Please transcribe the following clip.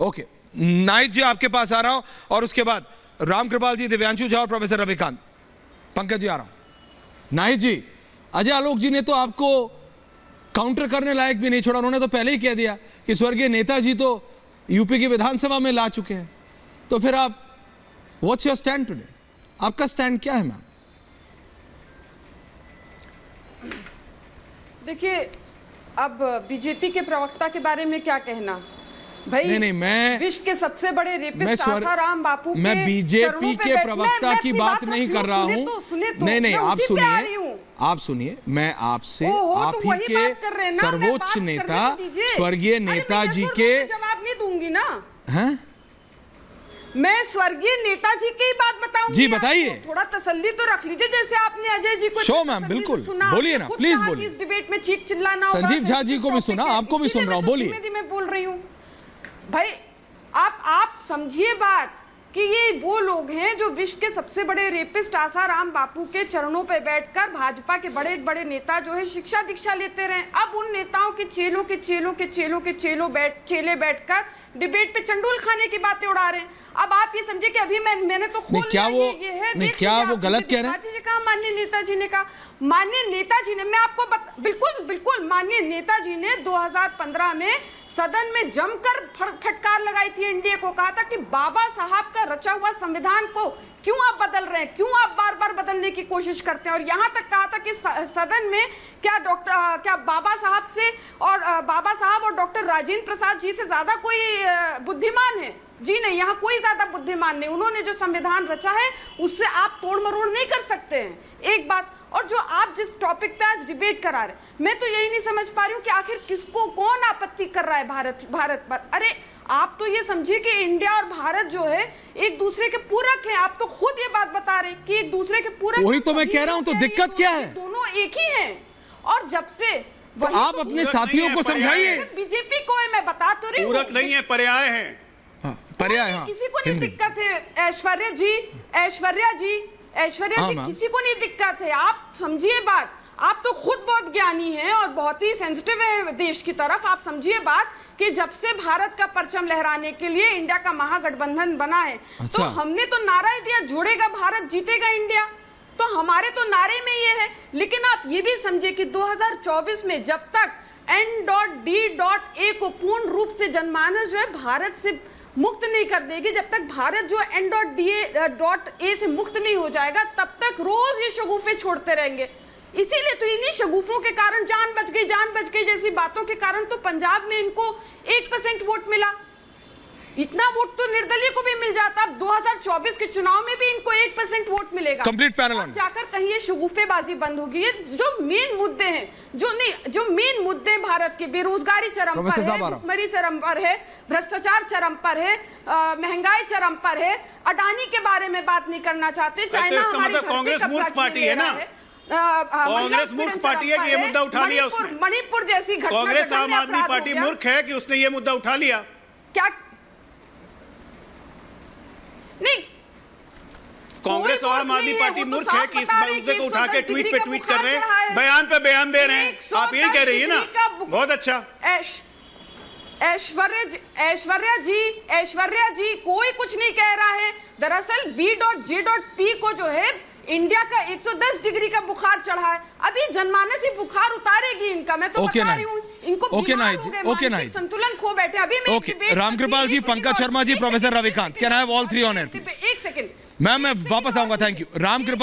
Okay, Naik जी आपके पास आ रहा हूं और उसके बाद रामकृपाल जी, दिव्यांशु झा और प्रोफेसर रविकांत। पंकज जी आ रहा हूं। नाइक जी, अजय आलोक जी ने तो आपको काउंटर करने लायक भी नहीं छोड़ा, उन्होंने तो पहले ही कह दिया कि स्वर्गीय नेताजी तो यूपी की विधानसभा में ला चुके हैं। तो फिर आप, व्हाट्स योर स्टैंड टुडे? आपका स्टैंड क्या है मैम? देखिए, अब बीजेपी के प्रवक्ता के बारे में क्या कहना भाई? नहीं, मैं विश्व के सबसे बड़े रेपिस्ट आसाराम बापू के, मैं बीजेपी के प्रवक्ता की बात नहीं कर रहा हूं। नहीं, आप सुनिए, मैं आपसे आप ही के सर्वोच्च नेता स्वर्गीय नेताजी के जवाब नहीं दूंगी ना। हैं? मैं स्वर्गीय नेताजी की बात बताऊंगी। जी बताइए। थोड़ा तसल्ली तो रख लीजिए, जैसे आपने अजय जी को शो मैम, बिल्कुल बोलिए ना, प्लीज बोलिए। इस डिबेट में चीख चिल्लाना, संजीव झा जी को भी सुना, आपको भी सुन रहा हूं, बोलिए। मैं बोल रही हूँ भाई, आप समझिए बात कि ये वो लोग हैं जो विश्व के सबसे बड़े रेपिस्ट आसाराम बापू के चरणों पे बैठकर भाजपा के बड़े बड़े नेता जो है शिक्षा दीक्षा लेते रहे। अब उन नेताओं के चेले बैठकर डिबेट पे चंडूल खाने की बातें उड़ा रहे हैं। अब आप ये समझे कि अभी मैंने तो खोल क्या वो ये है, क्या वो गलत कह रहे हैं? कहा माननीय नेताजी ने कहा, माननीय नेताजी ने, मैं आपको बिल्कुल माननीय नेताजी ने 2015 में सदन में जमकर फटकार लगाई थी एनडीए को, कहा था कि बाबा साहब का रचा हुआ संविधान को क्यों आप बदल रहे हैं, क्यों आप बार बार बदलने की कोशिश करते हैं। और यहां तक कहा था कि सदन में क्या बाबा साहब और डॉक्टर राजेंद्र प्रसाद जी से ज्यादा कोई बुद्धिमान है? जी नहीं, यहाँ कोई ज्यादा बुद्धिमान नहीं। उन्होंने जो संविधान रचा है उससे आप तोड़ मरोड़ नहीं कर सकते हैं, एक बात। और जो आप जिस टॉपिक पे आज डिबेट करा रहे, मैं तो यही नहीं समझ पा रही हूँ कि आखिर किसको कौन आपत्ति कर रहा है भारत पर। अरे आप तो ये समझिए कि इंडिया और भारत जो है एक दूसरे के पूरक हैं। आप तो खुद ये बात बता रहे कि एक दूसरे के पूरक। वही तो मैं कह रहा हूँ, तो दिक्कत क्या है? दोनों एक ही हैं। और जब से तो आप अपने साथियों को समझाइए। बीजेपी को है, मैं बता तो रही हूँ, पूरक नहीं है, पर्याय है। पर्याय, हाँ, किसी को नहीं दिक्कत है। ऐश्वर्या जी किसी को नहीं दिक्कत है। आप समझिए बात, आप तो खुद बहुत ज्ञानी हैं और बहुत ही सेंसिटिव है देश की तरफ। आप समझिए बात कि जब से भारत का परचम लहराने के लिए इंडिया का महागठबंधन बना है, तो हमने तो नारा ही दिया, जुड़ेगा भारत, जीतेगा इंडिया। तो हमारे तो नारे में ये है। लेकिन आप ये भी समझे कि 2024 में जब तक N.D.A को पूर्ण रूप से जनमानस जो है भारत से मुक्त नहीं कर देगी, जब तक भारत जो N.D.A से मुक्त नहीं हो जाएगा, तब तक रोज ये शगुफे छोड़ते रहेंगे। इसीलिए तो इन्हीं शगुफों के कारण जान बच गई जैसी बातों के कारण तो पंजाब में इनको 1% वोट मिला। इतना वोट तो निर्दलीय को भी मिल जाता। अब 2024 के चुनाव में भी इनको 1% वोट मिलेगा। कंप्लीट पैनल ऑन जाकर कहीं ये शगुफेबाजी बंद होगी। ये जो मेन मुद्दे हैं, जो मेन मुद्दे भारत के, बेरोजगारी चरम पर है, भुखमरी चरम पर है, भ्रष्टाचार चरम पर है, महंगाई चरम पर है। अडानी के बारे में बात नहीं करना चाहते। चाइना हमारी कांग्रेस मूर्ख पार्टी है ना, कांग्रेस मूर्ख पार्टी है कि ये मुद्दा उठा लिया उसने। मणिपुर जैसी घटना, कांग्रेस आम आदमी पार्टी मूर्ख है कि उसने ये मुद्दा उठा लिया। क्या नहीं, कांग्रेस और आम आदमी पार्टी मूर्ख है कि इस मुद्दे को उठा के ट्वीट पे ट्वीट कर रहे हैं, बयान पे बयान दे रहे हैं। आप यही कह रही है ना, बहुत अच्छा। ऐश्वर्या जी कोई कुछ नहीं कह रहा है। दरअसल B.J.P को जो है इंडिया का 110 डिग्री का बुखार चढ़ा है। अभी जनमानस ही बुखार उतारेगी इनका। मैं तो बता रही हूँ, इनको संतुलन खो बैठे। अभी मैं Ramkripal ji, Pankaj Sharma ji, professor Ravikant, can I have all three on air please? एक सेकंड मैम, मैं वापस आऊंगा। Thank you. रामकृपाल